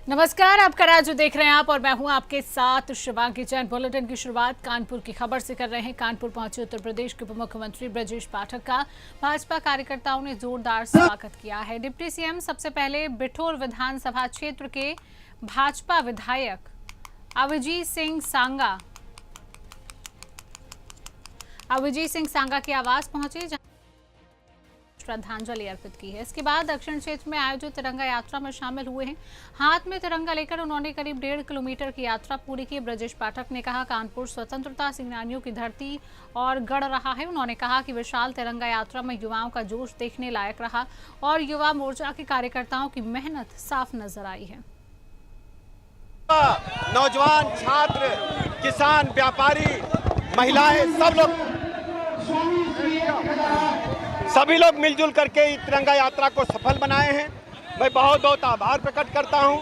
नमस्कार, आपका राज्य देख रहे हैं आप और मैं हूं आपके साथ शिवांगी जैन। बुलेटिन की शुरुआत कानपुर की खबर से कर रहे हैं। कानपुर पहुंचे उत्तर प्रदेश के उप मुख्यमंत्री ब्रजेश पाठक का भाजपा कार्यकर्ताओं ने जोरदार स्वागत किया है। डिप्टी सीएम सबसे पहले बिठूर विधानसभा क्षेत्र के भाजपा विधायक अविजीत सिंह सांगा के आवास पहुंचे, श्रद्धांजलि अर्पित की है। इसके बाद दक्षिण क्षेत्र में आयोजित तिरंगा यात्रा में शामिल हुए हैं। हाथ में तिरंगा लेकर उन्होंने करीब 1.5 किलोमीटर की यात्रा पूरी की। ब्रजेश पाठक ने कहा, कानपुर स्वतंत्रता सेनानियों की धरती और गढ़ रहा है। उन्होंने कहा कि विशाल तिरंगा यात्रा में युवाओं का जोश देखने लायक रहा और युवा मोर्चा के कार्यकर्ताओं की मेहनत साफ नजर आई है। नौजवान, छात्र, किसान, व्यापारी, महिलाएं, सभी लोग मिलजुल करके तिरंगा यात्रा को सफल बनाए हैं। मैं बहुत बहुत आभार प्रकट करता हूं।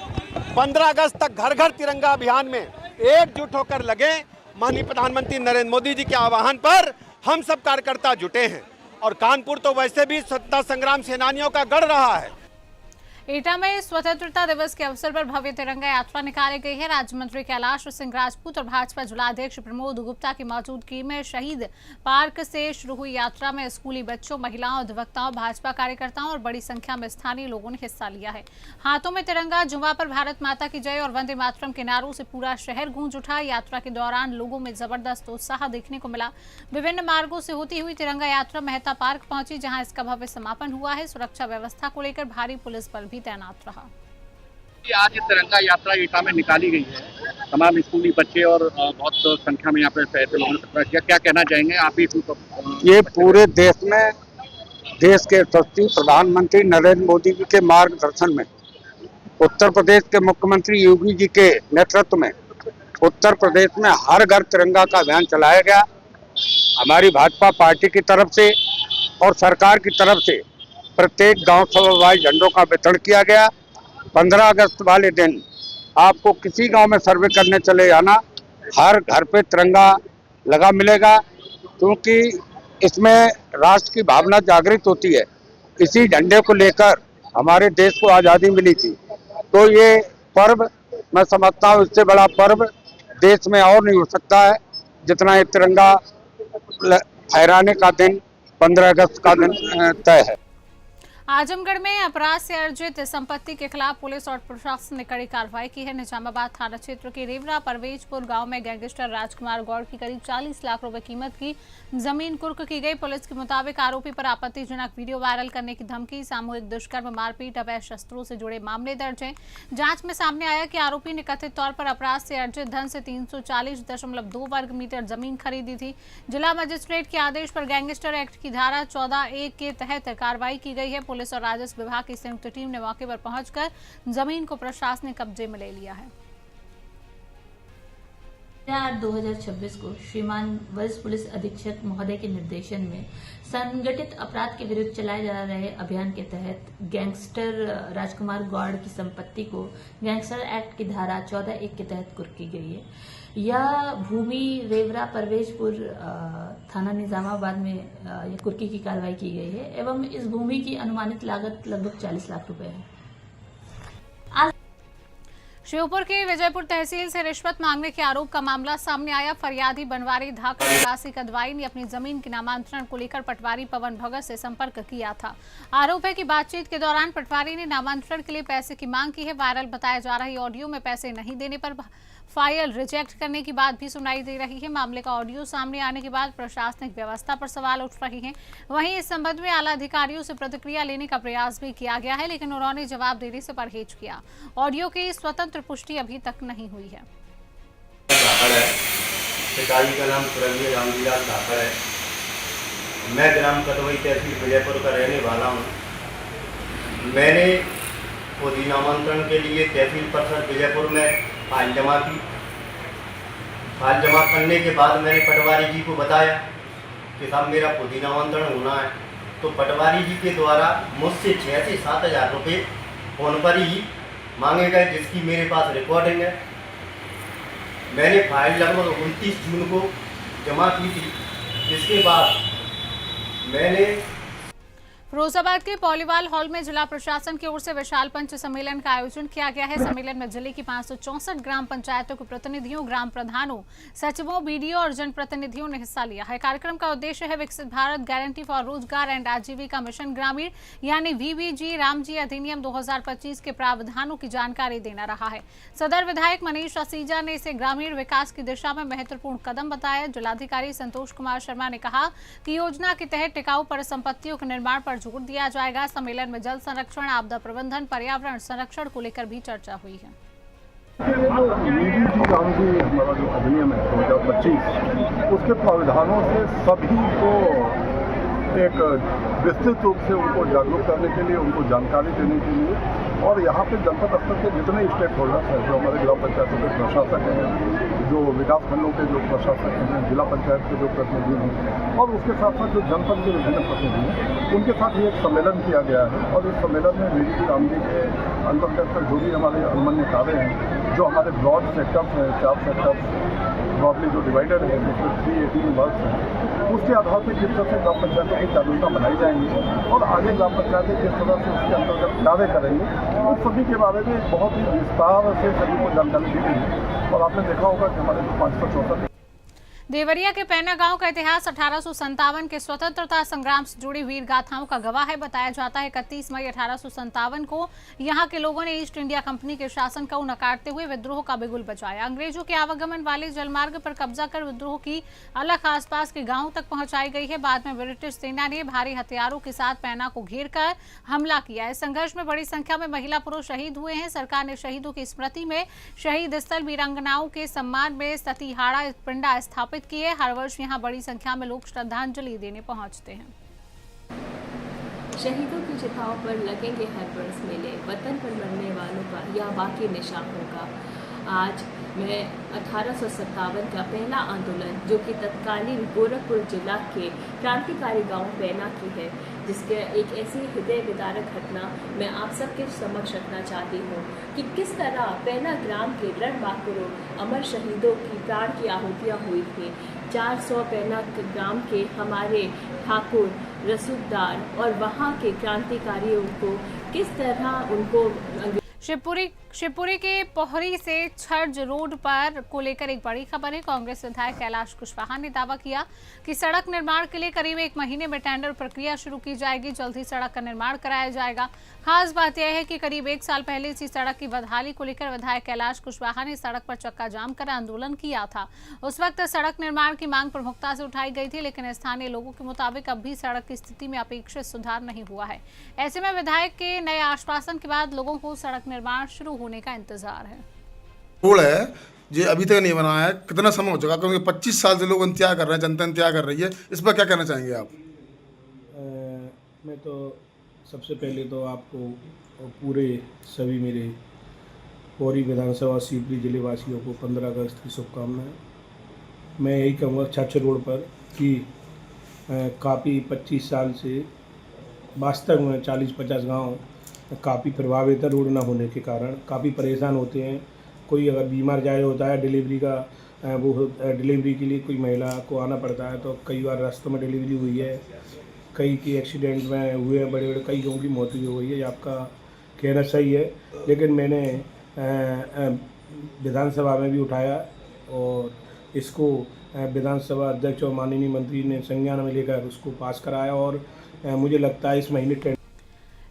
15 अगस्त तक घर घर तिरंगा अभियान में एकजुट होकर लगे। माननीय प्रधानमंत्री नरेंद्र मोदी जी के आह्वान पर हम सब कार्यकर्ता जुटे हैं और कानपुर तो वैसे भी स्वतंत्रता संग्राम सेनानियों का गढ़ रहा है। एटा में स्वतंत्रता दिवस के अवसर पर भव्य तिरंगा यात्रा निकाली गई है। राज्य मंत्री कैलाश सिंह राजपूत और भाजपा जिलाध्यक्ष प्रमोद गुप्ता की मौजूदगी में शहीद पार्क से शुरू हुई यात्रा में स्कूली बच्चों, महिलाओं, अधिवक्ताओं, भाजपा कार्यकर्ताओं और बड़ी संख्या में स्थानीय लोगों ने हिस्सा लिया है। हाथों में तिरंगा, जुआ पर भारत माता की जय और वंदे मातरम के नारों से पूरा शहर गूंज उठा। यात्रा के दौरान लोगों में जबरदस्त उत्साह देखने को मिला। विभिन्न मार्गों से होती हुई तिरंगा यात्रा मेहता पार्क पहुंची, जहां इसका भव्य समापन हुआ है। सुरक्षा व्यवस्था को लेकर भारी पुलिस बल भी तैनात रहा। आज तिरंगा यात्रा एटा में निकाली गई है। तमाम स्कूली बच्चे और बहुत संख्या में यहाँ पे ऐसे लोगों ने क्या कहना चाहेंगे आप ही? ये पूरे देश में देश के यशस्वी प्रधानमंत्री नरेंद्र मोदी जी के मार्गदर्शन में, उत्तर प्रदेश के मुख्यमंत्री योगी जी के नेतृत्व में उत्तर प्रदेश में हर घर तिरंगा का अभियान चलाया गया। हमारी भाजपा पार्टी की तरफ से और सरकार की तरफ से प्रत्येक गांव सभा वाइज झंडों का वितरण किया गया। 15 अगस्त वाले दिन आपको किसी गांव में सर्वे करने चले जाना, हर घर पे तिरंगा लगा मिलेगा, क्योंकि इसमें राष्ट्र की भावना जागृत होती है। इसी झंडे को लेकर हमारे देश को आज़ादी मिली थी। तो ये पर्व मैं समझता हूँ इससे बड़ा पर्व देश में और नहीं हो सकता है जितना ये तिरंगा फहराने का दिन 15 अगस्त का दिन तय है। आजमगढ़ में अपराध से अर्जित संपत्ति के खिलाफ पुलिस और प्रशासन ने कड़ी कार्रवाई की है। निजामाबाद थाना क्षेत्र के रेवरा परवेजपुर गांव में गैंगस्टर राजकुमार गौड़ की करीब 40 लाख रुपए कीमत की जमीन कुर्क की गई। पुलिस के मुताबिक आरोपी पर आपत्तिजनक वीडियो वायरल करने की धमकी, सामूहिक दुष्कर्म, मारपीट, अवैध शस्त्रों से जुड़े मामले दर्ज हैं। जांच में सामने आया कि आरोपी ने कथित तौर पर अपराध से अर्जित धन से 340.2 वर्ग मीटर जमीन खरीदी थी। जिला मजिस्ट्रेट के आदेश पर गैंगस्टर एक्ट की धारा 14(1) के तहत कार्रवाई की गई है। पुलिस और राजस्व विभाग की संयुक्त टीम ने मौके पर पहुंचकर जमीन को प्रशासनिक कब्जे में ले लिया है। 2026 को श्रीमान वरिष्ठ पुलिस अधीक्षक महोदय के निर्देशन में संगठित अपराध के विरुद्ध चलाए जा रहे अभियान के तहत गैंगस्टर राजकुमार गौड़ की संपत्ति को गैंगस्टर एक्ट की धारा 14(1) के तहत कुर्क की गई है। यह भूमि रेवरा परवेजपुर थाना निजामाबाद में यह कुर्की की कार्रवाई की गई है एवं इस भूमि की अनुमानित लागत लगभग 40 लाख रुपए है। श्योपुर के विजयपुर तहसील से रिश्वत मांगने के आरोप का मामला सामने आया। फरियादी बनवारी धाकर निवासी कदवाई ने अपनी जमीन के नामांतरण को लेकर पटवारी पवन भगत से संपर्क किया था। आरोप है कि बातचीत के दौरान पटवारी ने नामांतरण के लिए पैसे की मांग की है। वायरल बताया जा रहा ऑडियो में पैसे नहीं देने पर फाइल रिजेक्ट करने की बात भी सुनाई दे रही है। मामले का ऑडियो सामने आने के बाद प्रशासनिक व्यवस्था पर सवाल उठ रहे हैं। वहीं इस संबंध में आला अधिकारियों से प्रतिक्रिया लेने का प्रयास भी किया गया है, लेकिन उन्होंने जवाब देने से परहेज किया। ऑडियो की स्वतंत्र पुष्टि अभी तक नहीं हुई है। पिताजी का नाम स्वर्गीय रामजीलाल धाकर है। मैं ग्राम कदवई तहसील विजयपुर का रहने वाला हूँ। मैंने खुदी नामांतरण के लिए तहसील परिषद विजयपुर में फाइल जमा की। फाइल जमा करने के बाद मैंने पटवारी जी को बताया कि साहब मेरा खुदी नामांतरण होना है। तो पटवारी जी के द्वारा मुझसे 6 से 7 हज़ार रुपये फ़ोन पर ही मांगे गए, जिसकी मेरे पास रिकॉर्डिंग है। मैंने फाइल लगभग 29 जून को जमा की थी। इसके बाद मैंने फिरोजाबाद के पॉलीवाल हॉल में जिला प्रशासन की ओर से विशाल पंच सम्मेलन का आयोजन किया गया है। सम्मेलन में जिले की 564 ग्राम पंचायतों के प्रतिनिधियों, ग्राम प्रधानों, सचिवों, बीडीओ और जनप्रतिनिधियों ने हिस्सा लिया है। कार्यक्रम का उद्देश्य है विकसित भारत गारंटी फॉर रोजगार एंड आजीविका मिशन ग्रामीण यानी VBG रामजी अधिनियम 2025 के प्रावधानों की जानकारी देना रहा है। सदर विधायक मनीष असीजा ने इसे ग्रामीण विकास की दिशा में महत्वपूर्ण कदम बताया। जिलाधिकारी संतोष कुमार शर्मा ने कहा कि योजना के तहत टिकाऊ परिसंपत्तियों के निर्माण पर जोर दिया जाएगा। सम्मेलन में जल संरक्षण, आपदा प्रबंधन, पर्यावरण संरक्षण को लेकर भी चर्चा हुई है। VBG रामजी हमारा जो अधिनियम है 2025 उसके प्रावधानों से सभी को एक विस्तृत रूप से उनको जागरूक करने के लिए, उनको जानकारी देने के लिए और यहाँ पे जनपद स्तर के जितने स्टेक होल्डर्स हैं, जो हमारे ग्राम पंचायतों के प्रशासक हैं, जो विकास खंडों के जो प्रशासक हैं, जिला पंचायत के जो प्रतिनिधि हैं और उसके साथ साथ जो जनपद के विभिन्न प्रतिनिधि हैं, उनके साथ ही एक सम्मेलन किया गया है। और इस सम्मेलन में VBG रामजी के अंतर्गत जो भी हमारे अनुमन्य कार्य हैं, जो हमारे ब्रॉड सेक्टर्स हैं, 4 सेक्टर्स ब्रॉडली जो डिवाइडेड है, जिसमें 318 वर्ड्स हैं, उसके आधार पर किस तरह से ग्राम पंचायतों की जागरूकता बनाई जाएंगी और आगे ग्राम पंचायतें किस तरह से उसके अंतर्गत कार्य करेंगे, उन सभी के बारे में बहुत ही विस्तार से सभी को जानकारी दी गई है। और आपने देखा होगा कि हमारे जो 564 देवरिया के पैना गांव का इतिहास 1857 के स्वतंत्रता संग्राम से जुड़ी वीर गाथाओं का गवाह है। बताया जाता है 31 मई 1857 को यहां के लोगों ने ईस्ट इंडिया कंपनी के शासन को नकारते हुए विद्रोह का बिगुल बजाया। अंग्रेजों के आवागमन वाले जलमार्ग पर कब्जा कर विद्रोह की अलग आसपास के गांवों तक पहुंचाई गई है। बाद में ब्रिटिश सेना ने भारी हथियारों के साथ पैना को घेर कर हमला किया। इस संघर्ष में बड़ी संख्या में महिला पुरुष शहीद हुए हैं। सरकार ने शहीदों की स्मृति में शहीद स्थल वीरांगनाओं के सम्मान में सतीहाड़ा पिंडा स्थापित की है। हर वर्ष यहां बड़ी संख्या में लोग श्रद्धांजलि देने पहुंचते हैं। शहीदों की चिताओं पर लगेंगे हर वर्ष मेले, वतन पर मरने वालों का यह बाकी निशान होगा। आज मैं 1857 का पहला आंदोलन जो कि तत्कालीन गोरखपुर जिला के क्रांतिकारी गांव पैना की है, जिसके एक ऐसी हृदय विदारक घटना मैं आप सबके समक्ष रखना चाहती हूँ कि किस तरह पैना ग्राम के रणबांकुरों अमर शहीदों की प्राण की आहुतियाँ हुई थी। 400 पैना ग्राम के हमारे ठाकुर, रसूखदार और वहाँ के क्रांतिकारियों को किस तरह उनको शिवपुरी के पोहरी से छर्ज रोड पर को लेकर एक बड़ी खबर है। कांग्रेस विधायक कैलाश कुशवाहा ने दावा किया कि सड़क निर्माण के लिए करीब 1 महीने में टेंडर प्रक्रिया शुरू की जाएगी। जल्द ही सड़क का निर्माण कराया जाएगा। खास बात यह है कि करीब 1 साल पहले इसी सड़क की बदहाली को लेकर विधायक कैलाश कुशवाहा ने सड़क पर चक्का जाम कर आंदोलन किया था। उस वक्त सड़क निर्माण की मांग प्रमुखता से उठाई गई थी, लेकिन स्थानीय लोगों के मुताबिक अब भी सड़क की स्थिति में अपेक्षित सुधार नहीं हुआ है। ऐसे में विधायक के नए आश्वासन के बाद लोगों को सड़क निर्माण शुरू होने का इंतजार है। रोड है जो अभी तक नहीं बना है, कितना समय हो चुका? क्योंकि 25 साल से लोग इंतजार कर रहे हैं, जनता इंतजार कर रही है। इस पर क्या कहना चाहेंगे आप? मैं तो सबसे पहले तो आपको पूरे सभी मेरे पौरी विधानसभा शिवपुरी जिले वासियों को 15 अगस्त की शुभकामनाएं। मैं यही कहूँगा छाछर रोड पर कि काफ़ी 25 साल से वास्तव में 40-50 गांव काफ़ी प्रभावित है। रोड ना होने के कारण काफ़ी परेशान होते हैं। कोई अगर बीमार जाए होता है डिलीवरी का, वो डिलीवरी के लिए कोई महिला को आना पड़ता है, तो कई बार रास्तों में डिलीवरी हुई है, कई की एक्सीडेंट में हुए हैं, बड़े बड़े कई लोगों की मौत भी हुई है। आपका कहना सही है, लेकिन मैंने विधानसभा में भी उठाया और इसको विधानसभा अध्यक्ष और माननीय मंत्री ने संज्ञान में लेकर उसको पास कराया और मुझे लगता है इस महीने।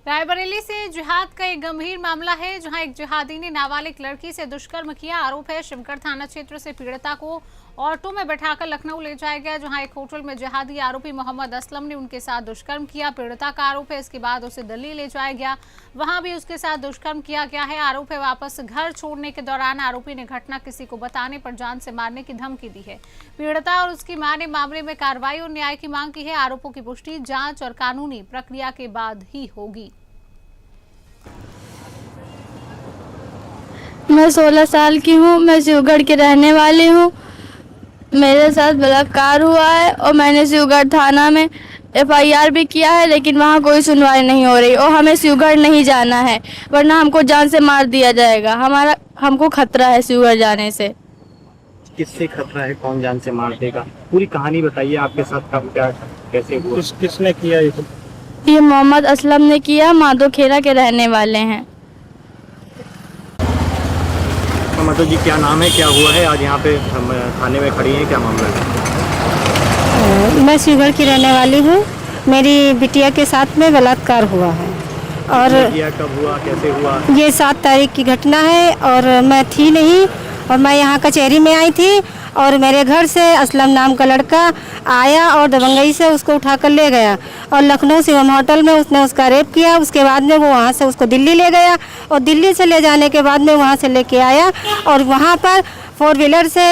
रायबरेली से जिहाद का एक गंभीर मामला है, जहां एक जिहादी ने नाबालिग लड़की से दुष्कर्म किया। आरोप है शिवगढ़ थाना क्षेत्र से पीड़िता को ऑटो में बैठाकर लखनऊ ले जाया गया, जहां एक होटल में जिहादी आरोपी मोहम्मद असलम ने उनके साथ दुष्कर्म किया। पीड़िता का आरोप है इसके बाद उसे दिल्ली ले जाया गया, वहां भी उसके साथ दुष्कर्म किया गया है। आरोप है वापस घर छोड़ने के दौरान आरोपी ने घटना किसी को बताने पर जान से मारने की धमकी दी है। पीड़िता और उसकी मां ने मामले में कार्रवाई और न्याय की मांग की है। आरोपों की पुष्टि जाँच और कानूनी प्रक्रिया के बाद ही होगी। मैं 16 साल की हूँ। मैं शिवगढ़ के रहने वाली हूँ। मेरे साथ बलात्कार हुआ है और मैंने शिवगढ़ थाना में FIR भी किया है, लेकिन वहाँ कोई सुनवाई नहीं हो रही और हमें शिवगढ़ नहीं जाना है, वरना हमको जान से मार दिया जाएगा। हमको खतरा है शिवगढ़ जाने से। किससे खतरा है? कौन जान से मार देगा? पूरी कहानी बताइए, आपके साथ कब क्या कैसे हुआ? किसने किया ये? ये मोहम्मद असलम ने किया, माधो खेरा के रहने वाले हैं। तो मतलब जी क्या नाम है, क्या हुआ है आज यहाँ पे हम थाने में खड़ी हैं, क्या मामला है? मैं शिवगढ़ की रहने वाली हूँ। मेरी बिटिया के साथ में बलात्कार हुआ है और किया कब हुआ, कैसे हुआ? ये 7 तारीख की घटना है और मैं थी नहीं और मैं यहाँ कचहरी में आई थी और मेरे घर से असलम नाम का लड़का आया और दबंगई से उसको उठाकर ले गया और लखनऊ शिवम होटल में उसने उसका रेप किया। उसके बाद में वो वहाँ से उसको दिल्ली ले गया और दिल्ली से ले जाने के बाद में वहाँ से लेके आया और वहाँ पर 4 व्हीलर से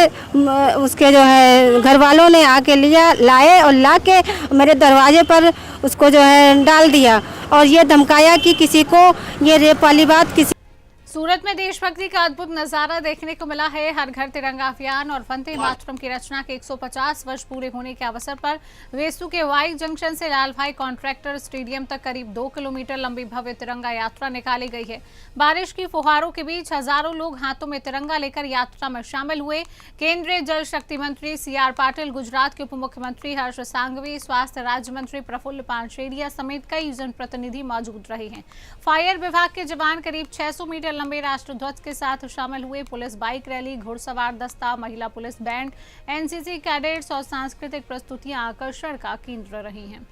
उसके जो है घर वालों ने आके लाए और ला के मेरे दरवाजे पर उसको जो है डाल दिया और ये धमकाया कि किसी को ये रेप वाली बात किसी। सूरत में देशभक्ति का अद्भुत नजारा देखने को मिला है। हर घर तिरंगा अभियान और वंदे मातरम की रचना के 150 वर्ष पूरे होने के अवसर पर वेसू के वाई जंक्शन से लाल भाई कॉन्ट्रैक्टर स्टेडियम तक करीब 2 किलोमीटर लंबी भव्य तिरंगा यात्रा निकाली गई है। बारिश की फुहारों के बीच हजारों लोग हाथों में तिरंगा लेकर यात्रा में शामिल हुए। केंद्रीय जल शक्ति मंत्री CR पाटिल, गुजरात के उप मुख्यमंत्री हर्ष सांघवी, स्वास्थ्य राज्य मंत्री प्रफुल्ल पानशेरिया समेत कई जनप्रतिनिधि मौजूद रहे हैं। फायर विभाग के जवान करीब 600 मीटर लंबे राष्ट्रध्वज के साथ शामिल हुए। पुलिस बाइक रैली, घुड़सवार दस्ता, महिला पुलिस बैंड, NCC कैडेट्स और सांस्कृतिक प्रस्तुतियां आकर्षण का केंद्र रही हैं।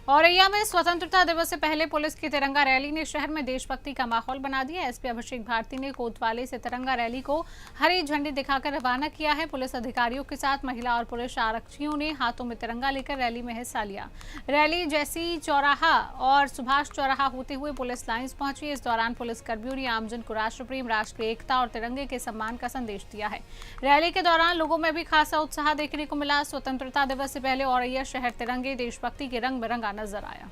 औरैया में स्वतंत्रता दिवस से पहले पुलिस की तिरंगा रैली ने शहर में देशभक्ति का माहौल बना दिया। SP अभिषेक भारती ने कोतवाली से तिरंगा रैली को हरी झंडी दिखाकर रवाना किया है। पुलिस अधिकारियों के साथ महिला और पुरुष आरक्षियों ने हाथों में तिरंगा लेकर रैली में हिस्सा लिया। रैली जैसी चौराहा और सुभाष चौराहा होते हुए पुलिस लाइन्स पहुंची। इस दौरान पुलिसकर्मियों ने आमजन को राष्ट्र प्रेम, राष्ट्रीय एकता और तिरंगे के सम्मान का संदेश दिया है। रैली के दौरान लोगों में भी खासा उत्साह देखने को मिला। स्वतंत्रता दिवस से पहले औरैया शहर तिरंगे, देशभक्ति के रंग बिरंगा नजर आया।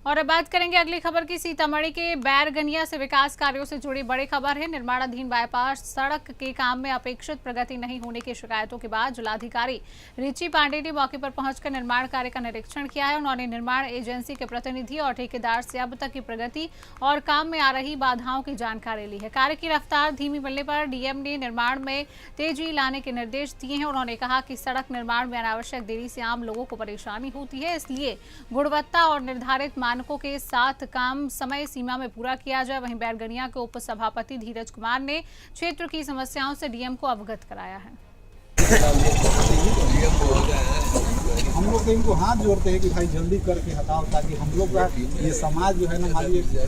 और अब बात करेंगे अगली खबर की। सीतामढ़ी के बैरगनिया से विकास कार्यों से जुड़ी बड़ी खबर है। निर्माणाधीन बाईपास सड़क के काम में अपेक्षित प्रगति नहीं होने की शिकायतों के बाद जिलाधिकारी रिची पांडे ने मौके पर पहुंचकर निर्माण कार्य का निरीक्षण किया है। उन्होंने निर्माण एजेंसी के प्रतिनिधि और ठेकेदार से अब तक की प्रगति और काम में आ रही बाधाओं की जानकारी ली है। कार्य की रफ्तार धीमी मिलने पर DM ने निर्माण में तेजी लाने के निर्देश दिए हैं। उन्होंने कहा कि सड़क निर्माण में अनावश्यक देरी से आम लोगों को परेशानी होती है, इसलिए गुणवत्ता और निर्धारित मानकों के साथ काम समय सीमा में पूरा किया जाए। वहीं बैरगनिया के उप सभापति धीरज कुमार ने क्षेत्र की समस्याओं से DM को अवगत कराया है। हम लोग इनको हाथ जोड़ते हैं कि भाई जल्दी करके हटाओ, ताकि हम लोग का ये समाज जो है ना, मान लीजिए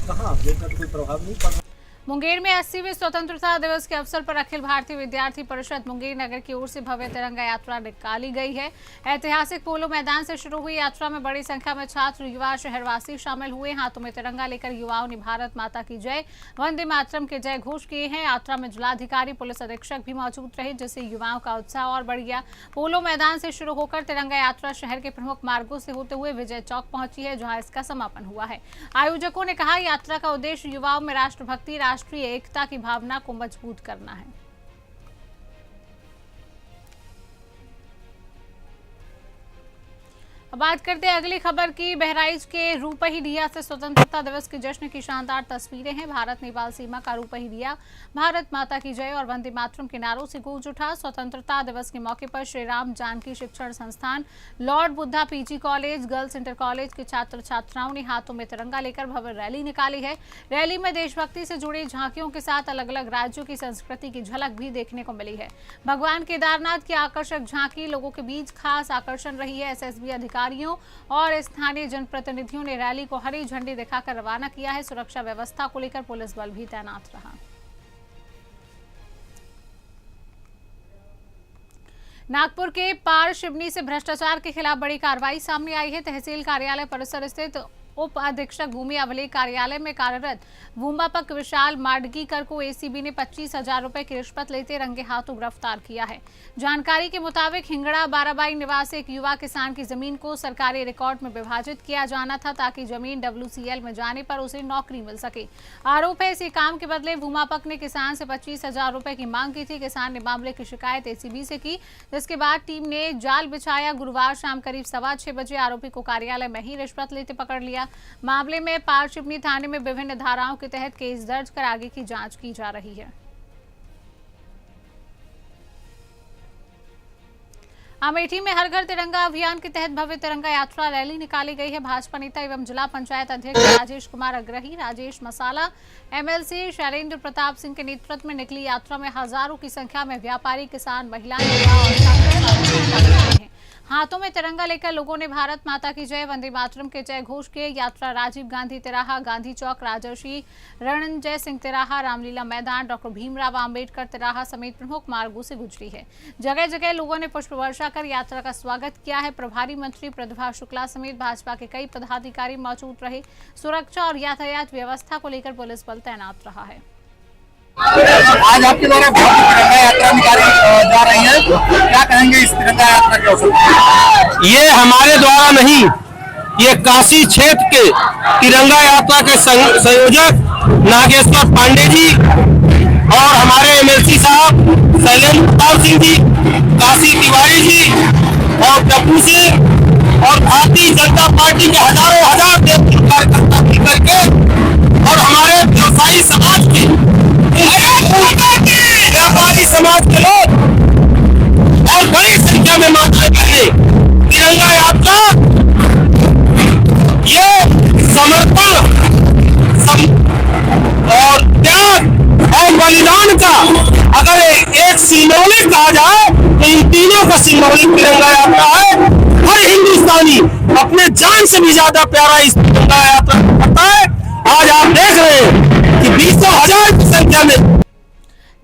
कहाँ कोई प्रभाव नहीं पड़। मुंगेर में 80वें स्वतंत्रता दिवस के अवसर पर अखिल भारतीय विद्यार्थी परिषद मुंगेर नगर की ओर से भव्य तिरंगा यात्रा निकाली गई है। ऐतिहासिक पोलो मैदान से शुरू हुई यात्रा में बड़ी संख्या में छात्र, युवा, शहरवासी शामिल हुए। हाथों में तिरंगा लेकर युवाओं ने भारत माता की जय, वंदे मातरम के जय घोष किए हैं। यात्रा में जिलाधिकारी, पुलिस अधीक्षक भी मौजूद रहे, जिससे युवाओं का उत्साह और बढ़ गया। पोलो मैदान से शुरू होकर तिरंगा यात्रा शहर के प्रमुख मार्गों से होते हुए विजय चौक पहुंची है, जहां इसका समापन हुआ है। आयोजकों ने कहा, यात्रा का उद्देश्य युवाओं में राष्ट्रभक्ति, राष्ट्रीय एकता की भावना को मजबूत करना है। अब बात करते हैं अगली खबर की। बहराइच के रूपहीडिया से स्वतंत्रता दिवस के जश्न की शानदार तस्वीरें हैं। भारत नेपाल सीमा का रूपहीडिया भारत माता की जय और वंदे मातरम के नारों से गूंज उठा। स्वतंत्रता दिवस के मौके पर श्री राम जानकी शिक्षण संस्थान, Lord Buddha PG college, girls inter college के छात्र छात्राओं ने हाथों में तिरंगा लेकर भव्य रैली निकाली है। रैली में देशभक्ति से जुड़ी झांकियों के साथ अलग अलग राज्यों की संस्कृति की झलक भी देखने को मिली है। भगवान केदारनाथ की आकर्षक झांकी लोगों के बीच खास आकर्षण रही है। SSB अधिकारियों और स्थानीय जनप्रतिनिधियों ने रैली को हरी झंडी दिखाकर रवाना किया है। सुरक्षा व्यवस्था को लेकर पुलिस बल भी तैनात रहा। नागपुर के पार शिवनी से भ्रष्टाचार के खिलाफ बड़ी कार्रवाई सामने आई है। तहसील कार्यालय परिसर स्थित उप अधीक्षक भूमि अभिलेख कार्यालय में कार्यरत भूमापक विशाल माडगीकर को ACB ने 25,000 रुपए की रिश्वत लेते रंगे हाथों गिरफ्तार किया है। जानकारी के मुताबिक हिंगड़ा बाराबाई निवासी एक युवा किसान की जमीन को सरकारी रिकॉर्ड में विभाजित किया जाना था, ताकि जमीन WCL में जाने पर उसे नौकरी मिल सके। आरोप है, इसी काम के बदले भूमापक ने किसान से 25,000 रुपए की मांग की थी। किसान ने मामले की शिकायत ACB से की, जिसके बाद टीम ने जाल बिछाया। गुरुवार शाम करीब 6:15 बजे आरोपी को कार्यालय में ही रिश्वत लेते पकड़ लिया। दिया। मामले में पारशिवनी थाने में विभिन्न धाराओं के तहत केस दर्ज कर आगे की जांच की जा रही है। अमेठी में हर घर तिरंगा अभियान के तहत भव्य तिरंगा यात्रा रैली निकाली गई है। भाजपा नेता एवं जिला पंचायत अध्यक्ष राजेश कुमार अग्रही, राजेश मसाला, एमएलसी शैलेंद्र प्रताप सिंह के नेतृत्व में निकली यात्रा में हजारों की संख्या में व्यापारी, किसान, महिलाएं और छात्र हैं। हाथों में तिरंगा लेकर लोगों ने भारत माता की जय, वंदे मातरम के जय घोष किए। यात्रा राजीव गांधी तिराहा, गांधी चौक, राजर्षि रणजय सिंह तिराहा, रामलीला मैदान, डॉक्टर भीमराव आंबेडकर तिराहा समेत प्रमुख मार्गों से गुजरी है। जगह जगह लोगों ने पुष्प वर्षा कर यात्रा का स्वागत किया है। प्रभारी मंत्री प्रतिभा शुक्ला समेत भाजपा के कई पदाधिकारी मौजूद रहे। सुरक्षा और यातायात व्यवस्था को लेकर पुलिस बल तैनात रहा है। आज आपके द्वारा तिरंगा यात्रा निकाली जा रही है, क्या कहेंगे इस तिरंगा यात्रा के अवसर? ये हमारे द्वारा नहीं, ये काशी क्षेत्र के तिरंगा यात्रा के संयोजक नागेश्वर पांडे जी और हमारे एमएलसी साहब शैलेंद्र प्रताप सिंह जी, काशी तिवारी जी और डब्बू सिंह और भारतीय जनता पार्टी के हजारों हजार कार्यकर्ता मिलकर के और हमारे व्यवसायी समाज के व्यापारी समाज के लोग और बड़ी संख्या में माताएं बहनें तिरंगा यात्रा ये समर्पण और त्याग और बलिदान का अगर एक सिंबॉलिक कहा जाए तो इन तीनों का सिंबॉलिक तिरंगा यात्रा है। हर हिंदुस्तानी अपने जान से भी ज्यादा प्यारा इस तिरंगा यात्रा करता है। आज आप देख रहे हैं कि 20,000 की संख्या में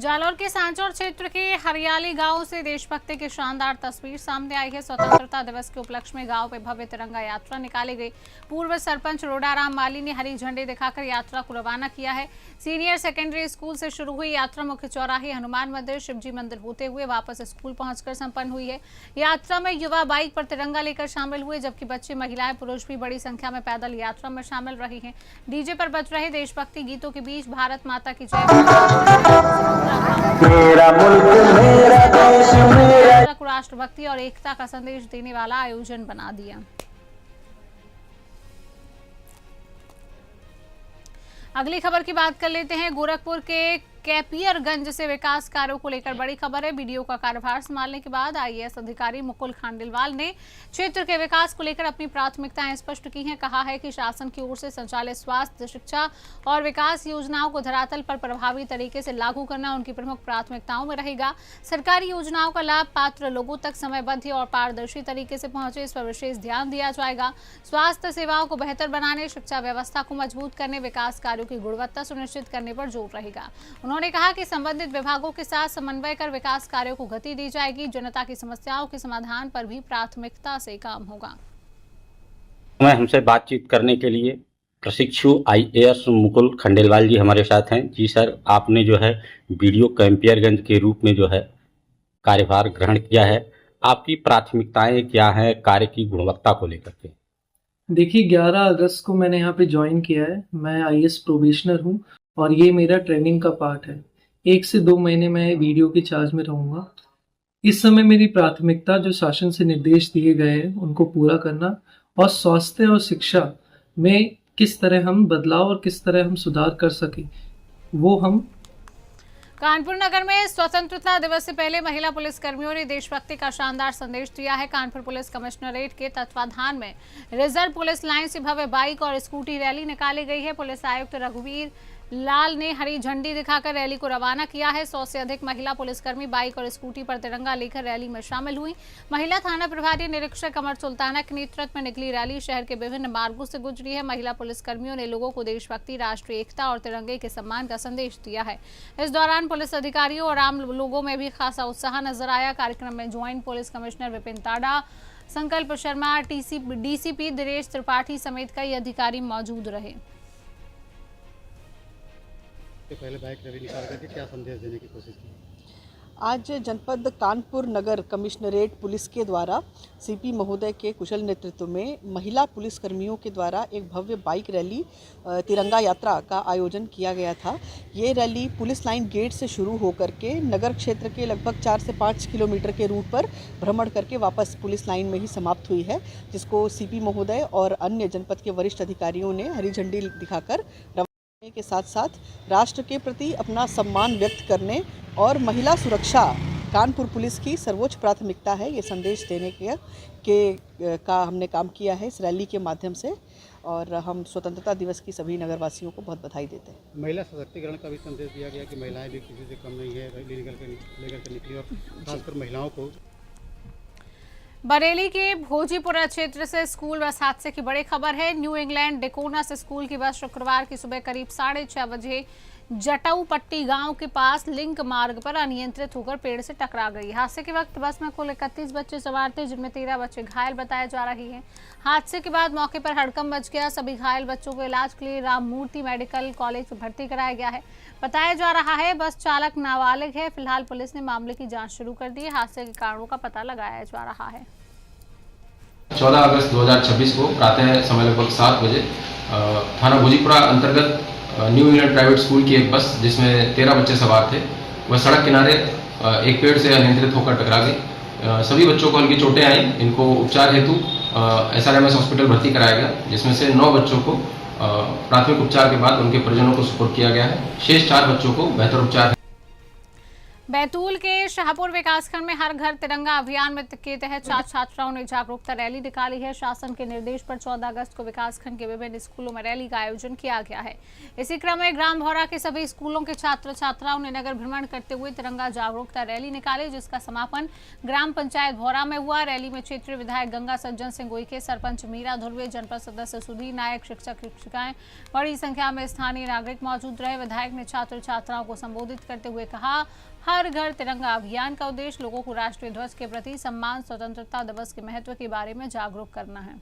जालौर के सांचौर क्षेत्र के हरियाली गांव से देशभक्ति की शानदार तस्वीर सामने आई है। स्वतंत्रता दिवस के उपलक्ष्य में गांव पे भव्य तिरंगा यात्रा निकाली गई। पूर्व सरपंच रोडाराम माली ने हरी झंडी दिखाकर यात्रा को रवाना किया है। सीनियर सेकेंडरी स्कूल से शुरू हुई यात्रा मुख्य चौराहे, हनुमान मंदिर, शिवजी मंदिर होते हुए वापस स्कूल पहुंचकर संपन्न हुई है। यात्रा में युवा बाइक पर तिरंगा लेकर शामिल हुए, जबकि बच्चे, महिलाएं, पुरुष भी बड़ी संख्या में पैदल यात्रा में शामिल रहे हैं। डीजे पर बज रहे देशभक्ति गीतों के बीच भारत माता की जय, मेरा मुल्क मेरा देश मेरा को राष्ट्रभक्ति और एकता का संदेश देने वाला आयोजन बना दिया। अगली खबर की बात कर लेते हैं। गोरखपुर के कैपियरगंज से विकास कार्यों को लेकर बड़ी खबर है। बीडीओ का कार्यभार संभालने के बाद आईएएस अधिकारी मुकुल खांडेलवाल ने क्षेत्र के विकास को लेकर अपनी प्राथमिकताएं स्पष्ट की हैं। कहा है कि शासन की ओर से संचालित स्वास्थ्य, शिक्षा और विकास योजनाओं को धरातल पर प्रभावी तरीके से लागू करना उनकी प्रमुख प्राथमिकताओं में रहेगा। सरकारी योजनाओं का लाभ पात्र लोगों तक समयबद्ध और पारदर्शी तरीके से पहुंचे, इस पर विशेष ध्यान दिया जाएगा। स्वास्थ्य सेवाओं को बेहतर बनाने, शिक्षा व्यवस्था को मजबूत करने, विकास कार्यों की गुणवत्ता सुनिश्चित करने पर जोर रहेगा। उन्होंने कहा कि संबंधित विभागों के साथ समन्वय कर विकास कार्यों को गति दी जाएगी। जनता की समस्याओं के समाधान पर भी प्राथमिकता से काम होगा। हमसे बातचीत करने के लिए प्रशिक्षु आईएएस मुकुल खंडेलवाल जी हमारे साथ हैं। जी सर, आपने जो है बीडीओ कैंपियरगंज के रूप में जो है कार्यभार ग्रहण किया है, आपकी प्राथमिकताएं क्या हैं कार्य की गुणवत्ता को लेकर के? देखिए, 11 अगस्त को मैंने यहाँ पे ज्वाइन किया है। मैं आईएएस प्रोबेशनर हूँ और ये मेरा ट्रेनिंग का पार्ट है। 1 से 2 महीने मैं वीडियो की चार्ज में रहूँगा। इस समय मेरी प्राथमिकता जो शासन से निर्देश दिए गए हैं उनको पूरा करना और स्वास्थ्य और शिक्षा में किस तरह हम बदलाव और किस तरह हम सुधार कर सकें, वो हम। कानपुर नगर में स्वतंत्रता दिवस से पहले महिला पुलिस कर्मियों ने देशभक्ति का शानदार संदेश दिया है। कानपुर पुलिस कमिश्नरेट के तत्वाधान में रिजर्व पुलिस लाइन से भव्य बाइक और स्कूटी रैली निकाली गई है। पुलिस आयुक्त रघुवीर लाल ने हरी झंडी दिखाकर रैली को रवाना किया है। 100 से अधिक महिला पुलिसकर्मी बाइक और स्कूटी पर तिरंगा लेकर रैली में शामिल हुई। महिला थाना प्रभारी निरीक्षक अमर सुल्ताना के नेतृत्व में निकली रैली शहर के विभिन्न मार्गों से गुजरी है। महिला पुलिसकर्मियों ने लोगों को देशभक्ति, राष्ट्रीय एकता और तिरंगे के सम्मान का संदेश दिया है। इस दौरान पुलिस अधिकारियों और आम लोगों में भी खासा उत्साह नजर आया। कार्यक्रम में ज्वाइंट पुलिस कमिश्नर विपिन ताड़ा, संकल्प शर्मा, डीसीपी दिनेश त्रिपाठी समेत कई अधिकारी मौजूद रहे। पहले बाइक रैली निकाल करके क्या संदेश देने की कोशिश की? आज जनपद कानपुर नगर कमिश्नरेट पुलिस के द्वारा सीपी महोदय के कुशल नेतृत्व में महिला पुलिसकर्मियों के द्वारा एक भव्य बाइक रैली तिरंगा यात्रा का आयोजन किया गया था। ये रैली पुलिस लाइन गेट से शुरू होकर के नगर क्षेत्र के लगभग 4 से 5 किलोमीटर के रूट पर भ्रमण करके वापस पुलिस लाइन में ही समाप्त हुई है, जिसको सीपी महोदय और अन्य जनपद के वरिष्ठ अधिकारियों ने हरी झंडी दिखाकर के साथ साथ राष्ट्र के प्रति अपना सम्मान व्यक्त करने और महिला सुरक्षा कानपुर पुलिस की सर्वोच्च प्राथमिकता है, ये संदेश देने का हमने काम किया है इस रैली के माध्यम से। और हम स्वतंत्रता दिवस की सभी नगरवासियों को बहुत बधाई देते हैं। महिला सशक्तिकरण का भी संदेश दिया गया कि महिलाएं भी किसी से कम नहीं है, लेकर निकली और खासकर महिलाओं को। बरेली के भोजीपुरा क्षेत्र से स्कूल बस हादसे की बड़ी खबर है। न्यू इंग्लैंड डेकोना से स्कूल की बस शुक्रवार की सुबह करीब 6:30 बजे जटाऊ पट्टी गांव के पास लिंक मार्ग पर अनियंत्रित होकर पेड़ से टकरा गई। हादसे के वक्त बस में कुल 31 बच्चे सवार थे, जिनमें 13 बच्चे घायल बताए जा रहे हैं। हादसे के बाद मौके पर हड़कंप मच गया। सभी घायल बच्चों को इलाज के लिए राममूर्ति मेडिकल कॉलेज में भर्ती कराया गया है। बताया जा रहा है बस चालक नाबालिग है। फिलहाल पुलिस ने मामले की जांच शुरू कर दी है। हादसे के कारणों का पता लगाया जा रहा है। 14 अगस्त 2026 को प्रातः समय लगभग 7 बजे थाना भोजीपुरा अंतर्गत न्यू इंग्लैंड प्राइवेट स्कूल की एक बस जिसमें 13 बच्चे सवार थे, वह सड़क किनारे एक पेड़ से अनियंत्रित होकर टकरा गई। सभी बच्चों को हल्की चोटें आई। इनको उपचार हेतु SRMS हॉस्पिटल भर्ती कराया गया, जिसमें से 9 बच्चों को प्राथमिक उपचार के बाद उनके परिजनों को सुपुर्द किया गया है। शेष 4 बच्चों को बेहतर उपचार। बैतूल के शाहपुर विकासखंड में हर घर तिरंगा अभियान में के तहत छात्र छात्राओं ने जागरूकता रैली निकाली है। शासन के निर्देश पर 14 अगस्त को विकासखंड के विभिन्न स्कूलों में रैली का आयोजन किया गया है। इसी क्रम में ग्राम भौरा के सभी स्कूलों के छात्र छात्राओं ने नगर भ्रमण करते हुए तिरंगा जागरूकता रैली निकाली, जिसका समापन ग्राम पंचायत भौरा में हुआ। रैली में क्षेत्रीय विधायक गंगा सज्जन सिंह गोइके, सरपंच मीरा धुर्वे, जनपद सदस्य सुधीर नायक, शिक्षक शिक्षिकाएं, बड़ी संख्या में स्थानीय नागरिक मौजूद रहे। विधायक ने छात्र छात्राओं को संबोधित करते हुए कहा, हर घर तिरंगा अभियान का उद्देश्य लोगों को राष्ट्रीय ध्वज के प्रति सम्मान, स्वतंत्रता दिवस के महत्व के बारे में जागरूक करना है।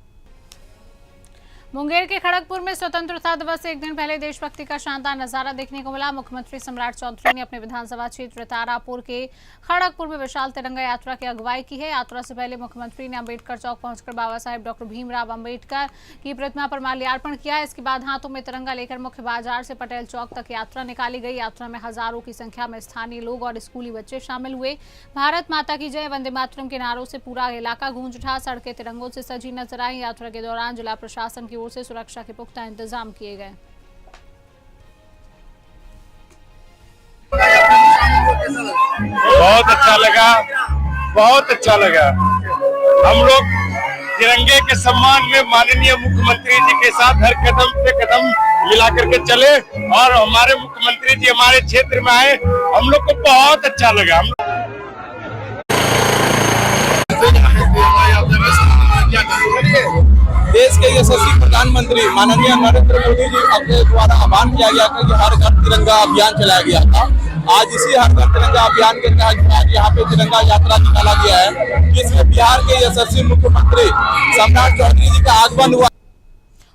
मुंगेर के खड़गपुर में स्वतंत्रता दिवस से एक दिन पहले देशभक्ति का शानदार नजारा देखने को मिला। मुख्यमंत्री सम्राट चौधरी ने अपने विधानसभा क्षेत्र तारापुर के खड़गपुर में विशाल तिरंगा यात्रा की अगुवाई की है। यात्रा से पहले मुख्यमंत्री ने अंबेडकर चौक पहुंचकर बाबा साहेब डॉक्टर भीमराव अंबेडकर की प्रतिमा पर माल्यार्पण किया। इसके बाद हाथों में तिरंगा लेकर मुख्य बाजार से पटेल चौक तक यात्रा निकाली गई। यात्रा में हजारों की संख्या में स्थानीय लोग और स्कूली बच्चे शामिल हुए। भारत माता की जय, वंदे मातरम के नारों से पूरा इलाका गूंज उठा। सड़कें तिरंगों से सजी नजर आई। यात्रा के दौरान जिला प्रशासन की ओर से सुरक्षा के पुख्ता इंतजाम किए गए। बहुत अच्छा लगा, बहुत अच्छा लगा। हम लोग तिरंगे के सम्मान में माननीय मुख्यमंत्री जी के साथ हर कदम पे कदम मिला करके चले और हमारे मुख्यमंत्री जी हमारे क्षेत्र में आए, हम लोग को बहुत अच्छा लगा। देश के यशस्वी प्रधानमंत्री माननीय नरेंद्र मोदी जी अपने द्वारा आह्वान किया गया था कि हर घर तिरंगा अभियान चलाया गया था। आज इसी हर घर तिरंगा अभियान के तहत आज यहाँ पे तिरंगा यात्रा निकाला गया है, जिसमें बिहार के यशस्वी मुख्यमंत्री सम्राट चौधरी जी का आगमन हुआ।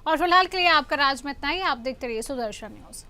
और फिलहाल के लिए आपका राज्य में इतना ही। आप देखते रहिए सुदर्शन न्यूज।